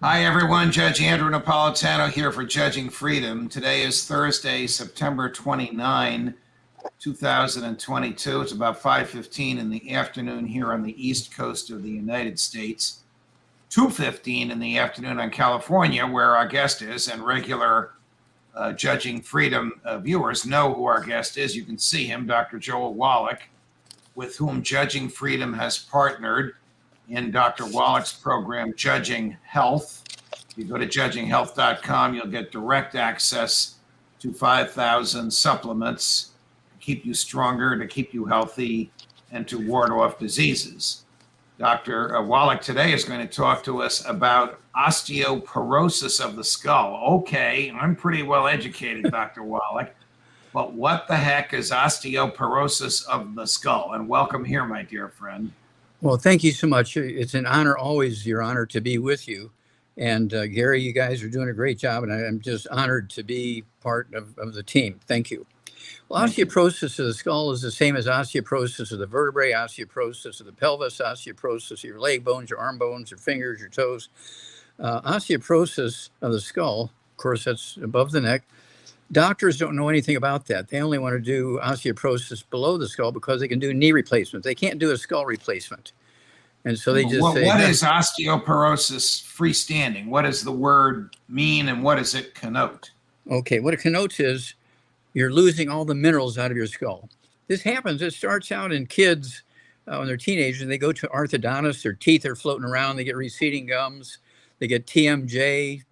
Hi, everyone. Judge Andrew Napolitano here for Judging Freedom. Today is Thursday, September 29, 2022. It's about 5:15 in the afternoon here on the East Coast of the United States, 2:15 in the afternoon on California, where our guest is, and regular Judging Freedom viewers know who our guest is. You can see him, Dr. Joel Wallach, with whom Judging Freedom has partnered in Dr. Wallach's program, Judging Health. If you go to judginghealth.com, you'll get direct access to 5,000 supplements to keep you stronger, to keep you healthy, and to ward off diseases. Dr. Wallach today is going to talk to us about osteoporosis of the skull. Okay, I'm pretty well educated, Dr. Wallach, but what the heck is osteoporosis of the skull? And welcome here, my dear friend. Well, thank you so much. It's an honor, always your honor, to be with you. And Gary, you guys are doing a great job, and I'm just honored to be part of the team. Thank you. Well, osteoporosis of the skull is the same as osteoporosis of the vertebrae, osteoporosis of the pelvis, osteoporosis of your leg bones, your arm bones, your fingers, your toes. Osteoporosis of the skull, of course, that's above the neck. Doctors don't know anything about that. They only want to do osteoporosis below the skull because they can do knee replacements. They can't do a skull replacement. And so they just say... What is osteoporosis freestanding? What does the word mean, and what does it connote? Okay, what it connotes is you're losing all the minerals out of your skull. This happens, it starts out in kids when they're teenagers, and they go to orthodontists, their teeth are floating around, they get receding gums, they get TMJ,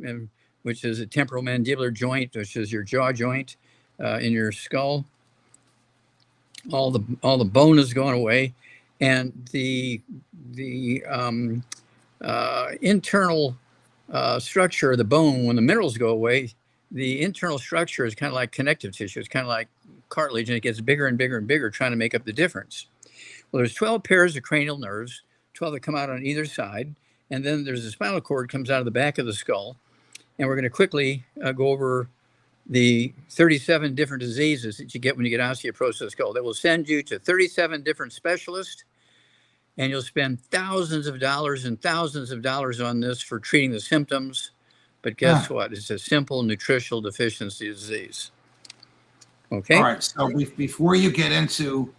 which is a temporal mandibular joint, which is your jaw joint in your skull. All the bone is going away, and the internal structure of the bone, when the minerals go away, the internal structure is kind of like connective tissue. It's kind of like cartilage, and it gets bigger and bigger and bigger, trying to make up the difference. Well, there's 12 pairs of cranial nerves, 12 that come out on either side, and then there's a spinal cord comes out of the back of the skull. And we're going to quickly go over the 37 different diseases that you get when you get osteoporosis of the skull. That will send you to 37 different specialists, and you'll spend thousands of dollars on this for treating the symptoms. But guess what? It's a simple nutritional deficiency disease. Okay? All right. So before you get into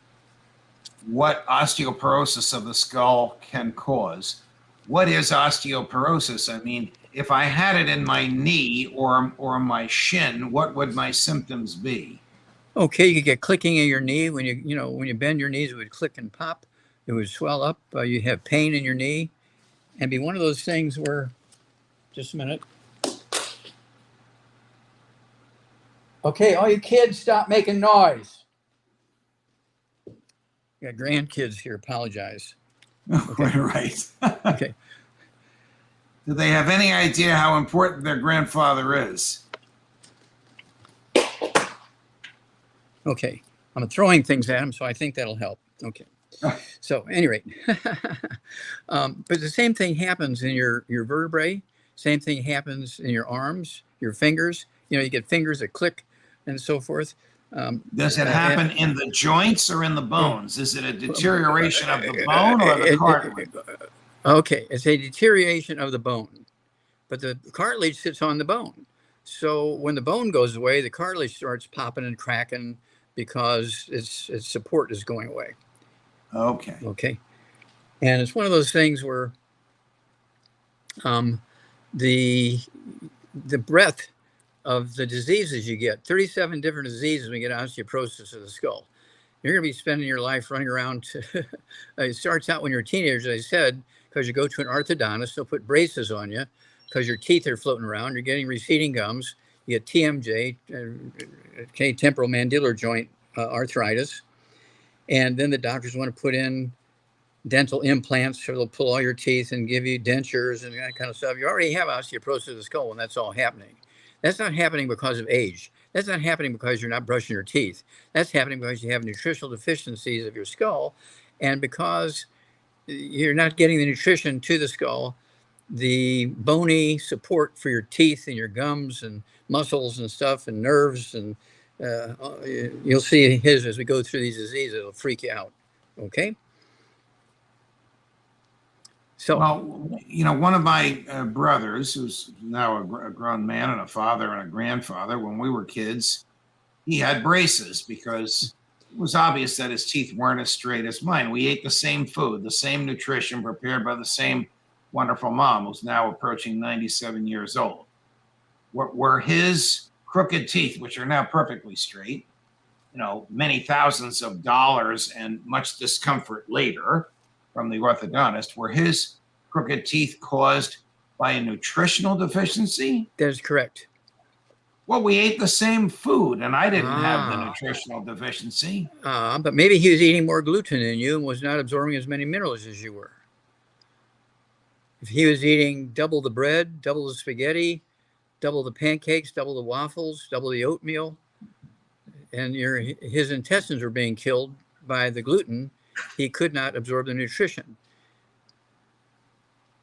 what osteoporosis of the skull can cause, what is osteoporosis? I mean, if I had it in my knee or my shin, what would my symptoms be? Okay, you could get clicking in your knee. When you bend your knees, it would click and pop. It would swell up. You have pain in your knee, and be one of those things where, just a minute. Okay, all you kids, stop making noise. You got grandkids here. Apologize. Okay. Right. Okay. Do they have any idea how important their grandfather is? Okay. I'm throwing things at them, so I think that'll help. Okay. So, at any rate, but the same thing happens in your vertebrae. Same thing happens in your arms, your fingers. You get fingers that click and so forth. Does it happen in the joints or in the bones? Is it a deterioration of the bone or the cartilage? Okay, it's a deterioration of the bone, but the cartilage sits on the bone. So when the bone goes away, the cartilage starts popping and cracking because its support is going away. Okay. Okay. And it's one of those things where the breadth of the diseases you get, 37 different diseases when you get osteoporosis of the skull. You're going to be spending your life running around. It starts out when you're a teenager, as I said, because you go to an orthodontist, they'll put braces on you because your teeth are floating around. You're getting receding gums. You get TMJ, temporal mandibular joint arthritis. And then the doctors want to put in dental implants, so they'll pull all your teeth and give you dentures and that kind of stuff. You already have osteoporosis of the skull when that's all happening. That's not happening because of age. That's not happening because you're not brushing your teeth. That's happening because you have nutritional deficiencies of your skull. And because you're not getting the nutrition to the skull, the bony support for your teeth and your gums and muscles and stuff and nerves, and you'll see his as we go through these diseases, it'll freak you out. Okay? So, Well, one of my brothers, who's now a grown man and a father and a grandfather, when we were kids, he had braces because it was obvious that his teeth weren't as straight as mine. We ate the same food, the same nutrition prepared by the same wonderful mom, who's now approaching 97 years old. Were his crooked teeth, which are now perfectly straight, many thousands of dollars and much discomfort later from the orthodontist, were his crooked teeth caused by a nutritional deficiency? that is correct. Well, we ate the same food, and I didn't have the nutritional deficiency. But maybe he was eating more gluten than you and was not absorbing as many minerals as you were. If he was eating double the bread, double the spaghetti, double the pancakes, double the waffles, double the oatmeal, and his intestines were being killed by the gluten, he could not absorb the nutrition.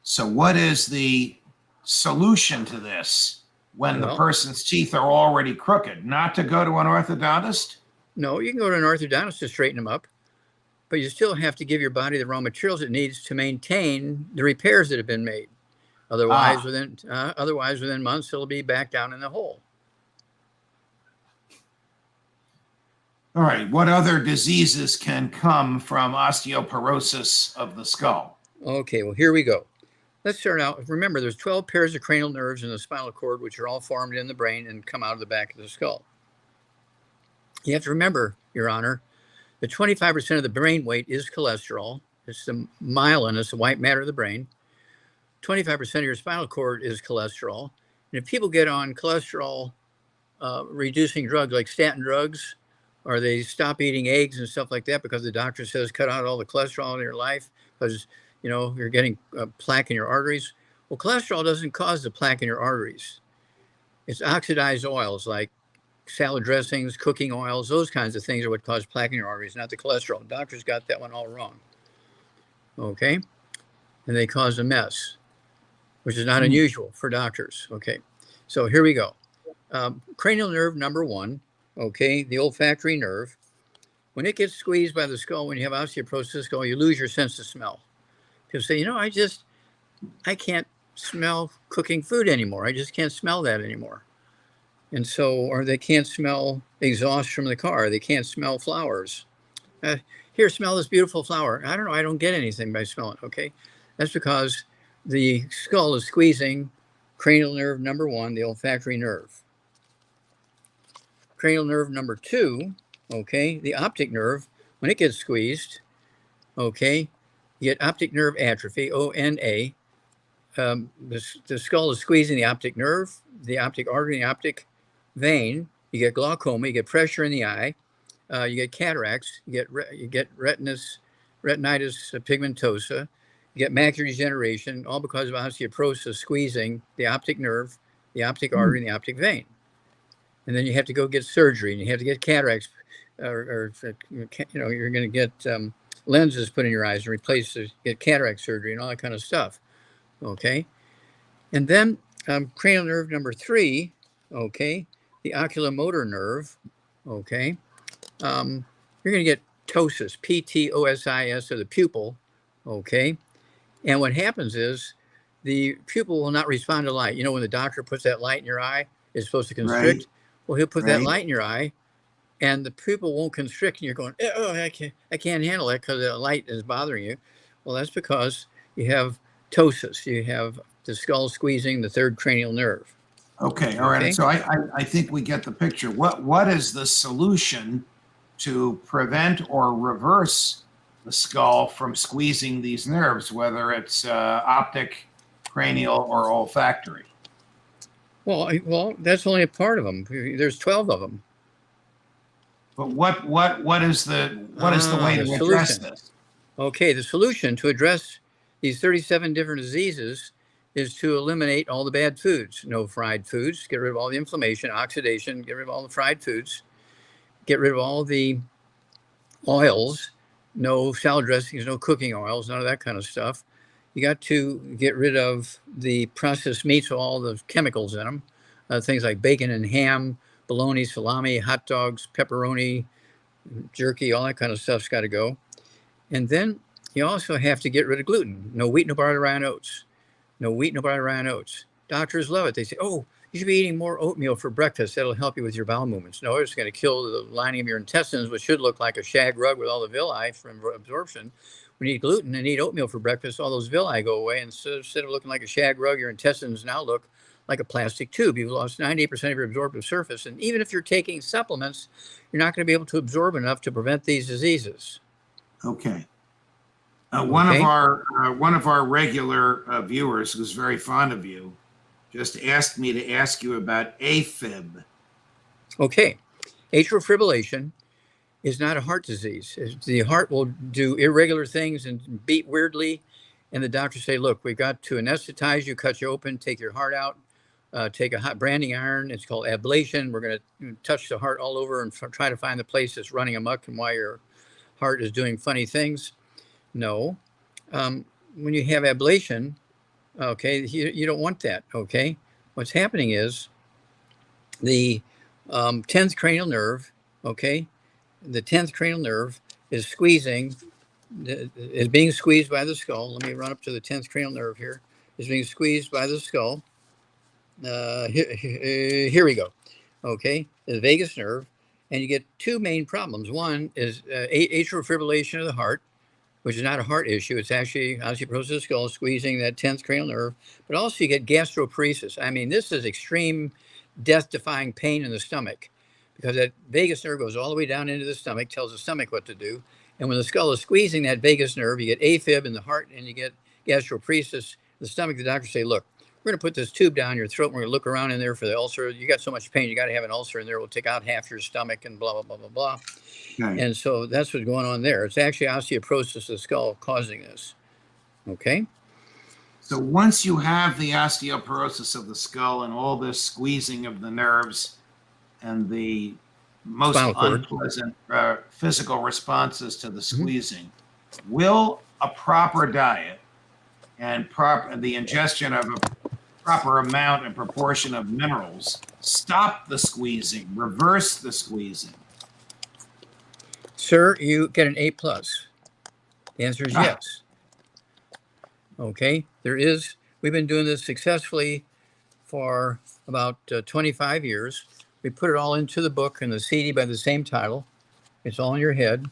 So what is the solution to this when the person's teeth are already crooked? Not to go to an orthodontist? No, you can go to an orthodontist to straighten them up, but you still have to give your body the raw materials it needs to maintain the repairs that have been made. Otherwise, within months, it'll be back down in the hole. All right. What other diseases can come from osteoporosis of the skull? Okay, well, here we go. Let's start out. Remember, there's 12 pairs of cranial nerves in the spinal cord, which are all formed in the brain and come out of the back of the skull. You have to remember, Your Honor, that 25% of the brain weight is cholesterol. It's the myelin, it's the white matter of the brain. 25% of your spinal cord is cholesterol. And if people get on cholesterol reducing drugs like statin drugs, or they stop eating eggs and stuff like that because the doctor says cut out all the cholesterol in your life because you're getting plaque in your arteries. Well, cholesterol doesn't cause the plaque in your arteries. It's oxidized oils like salad dressings, cooking oils, those kinds of things are what cause plaque in your arteries, not the cholesterol. Doctors got that one all wrong. Okay? And they cause a mess, which is not unusual for doctors. Okay? So here we go. Cranial nerve number 1, okay, the olfactory nerve. When it gets squeezed by the skull, when you have osteoporosis of the skull, you lose your sense of smell. People say, I can't smell cooking food anymore. I just can't smell that anymore. And so, or they can't smell exhaust from the car. They can't smell flowers. Here, smell this beautiful flower. I don't know. I don't get anything by smelling. Okay. That's because the skull is squeezing cranial nerve number 1, the olfactory nerve. Cranial nerve number 2, okay, the optic nerve, when it gets squeezed, okay, you get optic nerve atrophy, ONA. The skull is squeezing the optic nerve, the optic artery, the optic vein. You get glaucoma, you get pressure in the eye, you get cataracts, you get retinitis pigmentosa, you get macular degeneration, all because of osteoporosis squeezing the optic nerve, the optic artery, and the optic vein. And then you have to go get surgery, and you have to get cataracts, or you're going to get lenses put in your eyes and replace, get cataract surgery and all that kind of stuff. Okay. And then cranial nerve number 3, okay, the oculomotor nerve, okay, you're going to get ptosis, P-T-O-S-I-S, of the pupil, okay. And what happens is the pupil will not respond to light. When the doctor puts that light in your eye, it's supposed to constrict. Right. Well, he'll put that light in your eye, and the pupil won't constrict, and you're going, I can't handle it because the light is bothering you. Well, that's because you have ptosis. You have the skull squeezing the 3rd cranial nerve. Okay, all right. So I think we get the picture. What is the solution to prevent or reverse the skull from squeezing these nerves, whether it's optic, cranial, or olfactory? Well, that's only a part of them. There's 12 of them. But what is the way to address this? Okay, the solution to address these 37 different diseases is to eliminate all the bad foods. No fried foods. Get rid of all the inflammation, oxidation. Get rid of all the fried foods. Get rid of all the oils. No salad dressings, no cooking oils, none of that kind of stuff. You got to get rid of the processed meats with all the chemicals in them. Things like bacon and ham, bologna, salami, hot dogs, pepperoni, jerky, all that kind of stuff's got to go. And then You also have to get rid of gluten. No wheat, no barley, rye, and oats. No wheat, no barley, rye, and oats. Doctors love it. They say, oh, you should be eating more oatmeal for breakfast. That'll help you with your bowel movements. No, it's going to kill the lining of your intestines, which should look like a shag rug with all the villi from absorption. When you eat gluten and eat oatmeal for breakfast, all those villi go away. And instead of looking like a shag rug, your intestines now look like a plastic tube. You've lost 98% of your absorptive surface. And even if you're taking supplements, you're not going to be able to absorb enough to prevent these diseases. Okay. Okay. One of our regular viewers, who's very fond of you, just asked me to ask you about AFib. Okay. Atrial fibrillation is not a heart disease. The heart will do irregular things and beat weirdly. And the doctors say, look, we've got to anesthetize you, cut you open, take your heart out, take a hot branding iron. It's called ablation. We're going to touch the heart all over and try to find the place that's running amok and why your heart is doing funny things. No. When you have ablation, okay, you don't want that, okay? What's happening is the 10th cranial nerve, okay? The 10th cranial nerve is being squeezed by the skull. Let me run up to the 10th cranial nerve here. Is being squeezed by the skull. Here we go. Okay, the vagus nerve. And you get two main problems. One is atrial fibrillation of the heart, which is not a heart issue. It's actually osteoporosis of the skull, squeezing that 10th cranial nerve. But also you get gastroparesis. I mean, this is extreme death-defying pain in the stomach because that vagus nerve goes all the way down into the stomach, tells the stomach what to do. And when the skull is squeezing that vagus nerve, you get AFib in the heart and you get gastroparesis. The stomach, the doctors say, look, we're going to put this tube down your throat. We're going to look around in there for the ulcer. You got so much pain, you got to have an ulcer in there. We'll take out half your stomach and blah, blah, blah, blah, blah. Okay. And so that's what's going on there. It's actually osteoporosis of the skull causing this. Okay. So once you have the osteoporosis of the skull and all this squeezing of the nerves and the most unpleasant physical responses to the squeezing, will a proper diet and the ingestion of a proper amount and proportion of minerals stop the squeezing, reverse the squeezing? Sir, you get an A+. The answer is yes. Okay, we've been doing this successfully for about 25 years. We put it all into the book and the CD by the same title. It's all in your head.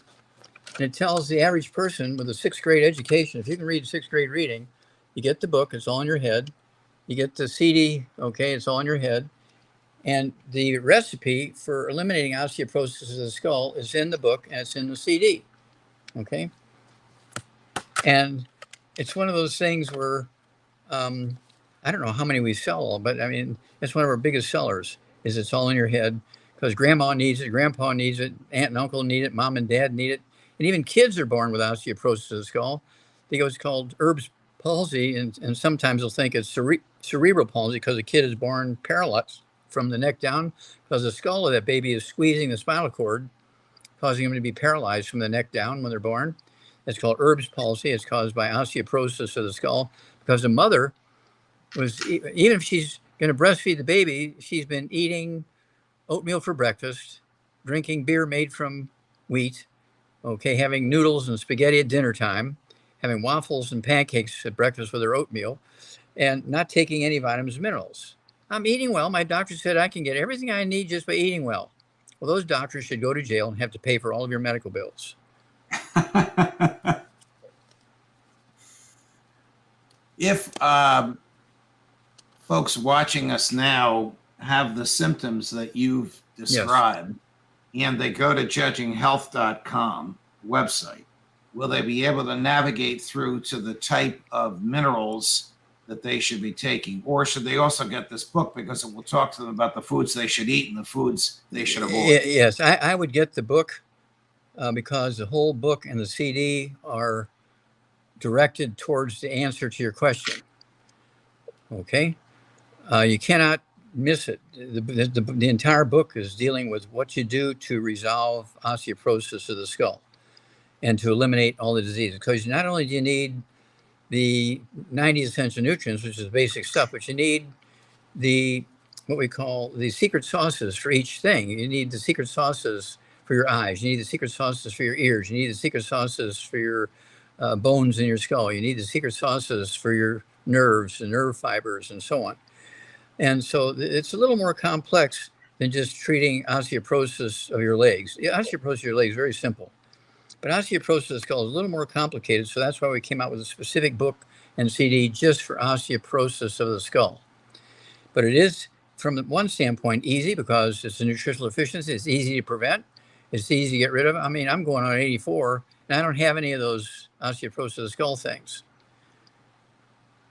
And it tells the average person with a 6th grade education, if you can read 6th grade reading, you get the book, it's all in your head. You get the CD, okay, it's all in your head. And the recipe for eliminating osteoporosis of the skull is in the book and it's in the CD, okay? And it's one of those things where, I don't know how many we sell, but I mean, it's one of our biggest sellers is it's all in your head because grandma needs it, grandpa needs it, aunt and uncle need it, mom and dad need it. And even kids are born with osteoporosis of the skull. It's called Erb's palsy. And sometimes they'll think it's cerebral palsy because the kid is born paralyzed from the neck down because the skull of that baby is squeezing the spinal cord, causing them to be paralyzed from the neck down when they're born. It's called Erb's palsy. It's caused by osteoporosis of the skull because the mother was, even if she's going to breastfeed the baby, she's been eating oatmeal for breakfast, drinking beer made from wheat, okay, having noodles and spaghetti at dinner time, having waffles and pancakes at breakfast with her oatmeal, and not taking any vitamins and minerals. I'm eating well. My doctor said I can get everything I need just by eating well. Well, those doctors should go to jail and have to pay for all of your medical bills. If folks watching us now have the symptoms that you've described, yes, and they go to judginghealth.com website, will they be able to navigate through to the type of minerals that they should be taking? Or should they also get this book because it will talk to them about the foods they should eat and the foods they should avoid? Yes, I would get the book because the whole book and the CD are directed towards the answer to your question. Okay? You cannot miss it. The entire book is dealing with what you do to resolve osteoporosis of the skull and to eliminate all the diseases. Because not only do you need the 90 essential nutrients, which is basic stuff, but you need what we call the secret sauces for each thing. You need the secret sauces for your eyes. You need the secret sauces for your ears. You need the secret sauces for your bones in your skull. You need the secret sauces for your nerves and nerve fibers and so on. And so it's a little more complex than just treating osteoporosis of your legs. Yeah, osteoporosis of your legs is very simple. But osteoporosis of the skull is a little more complicated. So that's why we came out with a specific book and CD just for osteoporosis of the skull. But it is, from one standpoint, easy because it's a nutritional deficiency. It's easy to prevent. It's easy to get rid of. I mean, I'm going on 84, and I don't have any of those osteoporosis of the skull things.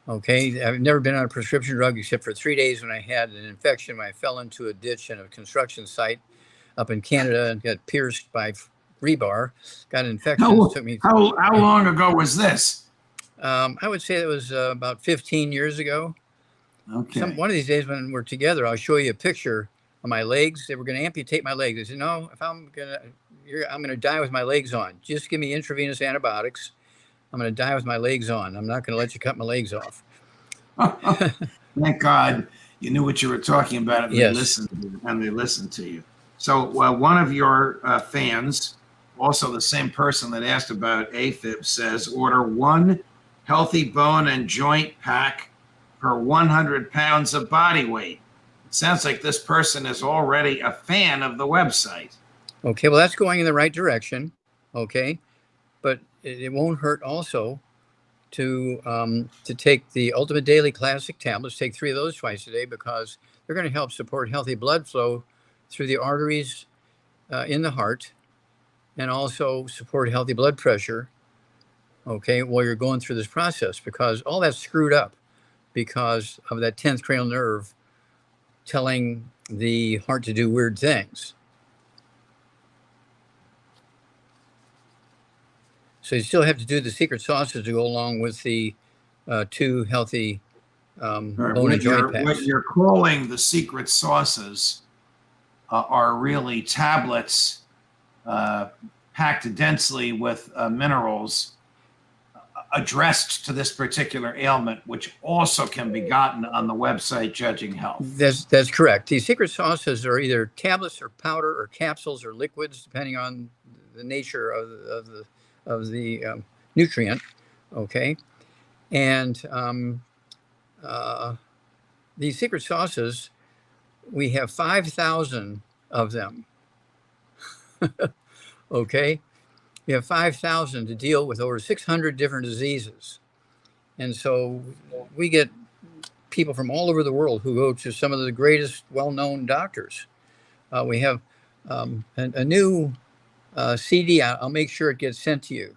Okay, I've never been on a prescription drug except for 3 days when I had an infection when I fell into a ditch in a construction site up in Canada and got pierced by rebar. Got an infection. How long ago was this? I would say it was about 15 years ago. Okay. One of these days when we're together, I'll show you a picture of my legs. They were going to amputate my legs. They said, "No, if I'm gonna die with my legs on. Just give me intravenous antibiotics. I'm going to die with my legs on. I'm not going to let you cut my legs off." Thank God you knew what you were talking about, and Yes. they listened to you. So one of your fans, also the same person that asked about AFib, says order 1 healthy bone and joint pack per 100 pounds of body weight. It sounds like this person is already a fan of the website. Okay, well, that's going in the right direction. Okay, but it won't hurt also to take the Ultimate Daily Classic tablets. Take 3 of those twice a day because they're going to help support healthy blood flow through the arteries in the heart, and also support healthy blood pressure. Okay, while you're going through this process, because all that's screwed up because of that 10th cranial nerve telling the heart to do weird things. So you still have to do the secret sauces to go along with the 2 healthy bone and joint packs. What you're calling the secret sauces are really tablets packed densely with minerals addressed to this particular ailment, which also can be gotten on the website Judging Health. That's correct. The secret sauces are either tablets or powder or capsules or liquids, depending on the nature of the nutrient. Okay, and these secret sauces, we have 5,000 of them. Okay, we have 5,000 to deal with over 600 different diseases. And so we get people from all over the world who go to some of the greatest well-known doctors. We have a new CD. I'll make sure it gets sent to you.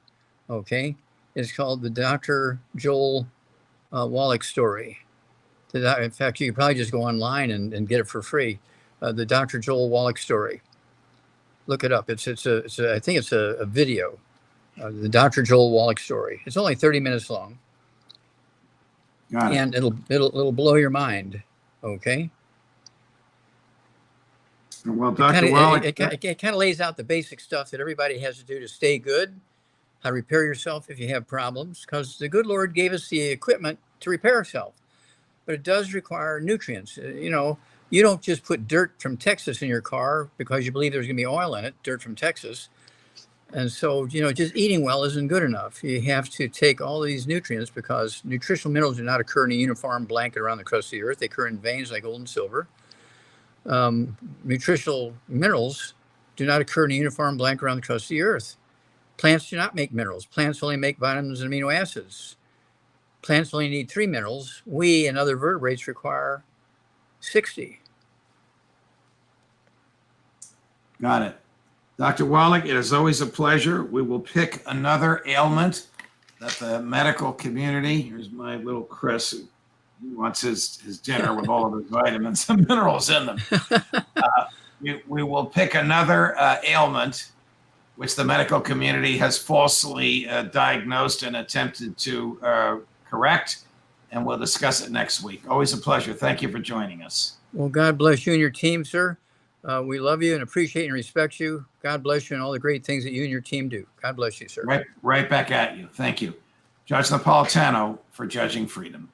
Okay, it's called the Dr. Joel Wallach story. In fact, you can probably just go online and get it for free. The Dr. Joel Wallach story. Look it up. I think it's a video. The Dr. Joel Wallach story. It's only 30 minutes long. Got it. And it'll blow your mind. Okay. Well, Dr. Wallach, it kind of lays out the basic stuff that everybody has to do to stay good, how to repair yourself if you have problems, because the good Lord gave us the equipment to repair ourselves. But it does require nutrients. You don't just put dirt from Texas in your car because you believe there's going to be oil in it, dirt from Texas. And so, just eating well isn't good enough. You have to take all these nutrients because nutritional minerals do not occur in a uniform blanket around the crust of the earth. They occur in veins like gold and silver. Nutritional minerals do not occur in a uniform blanket around the crust of the earth. Plants do not make minerals. Plants only make vitamins and amino acids. Plants only need 3 minerals. We and other vertebrates require 60. Got it. Dr. Wallach, it is always a pleasure. We will pick another ailment that the medical community, here's my little Chris, who wants his dinner with all of his vitamins and minerals in them. We will pick another ailment which the medical community has falsely diagnosed and attempted to correct, and we'll discuss it next week. Always a pleasure. Thank you for joining us. Well, God bless you and your team, sir. We love you and appreciate and respect you. God bless you and all the great things that you and your team do. God bless you, sir. Right back at you. Thank you. Judge Napolitano for Judging Freedom.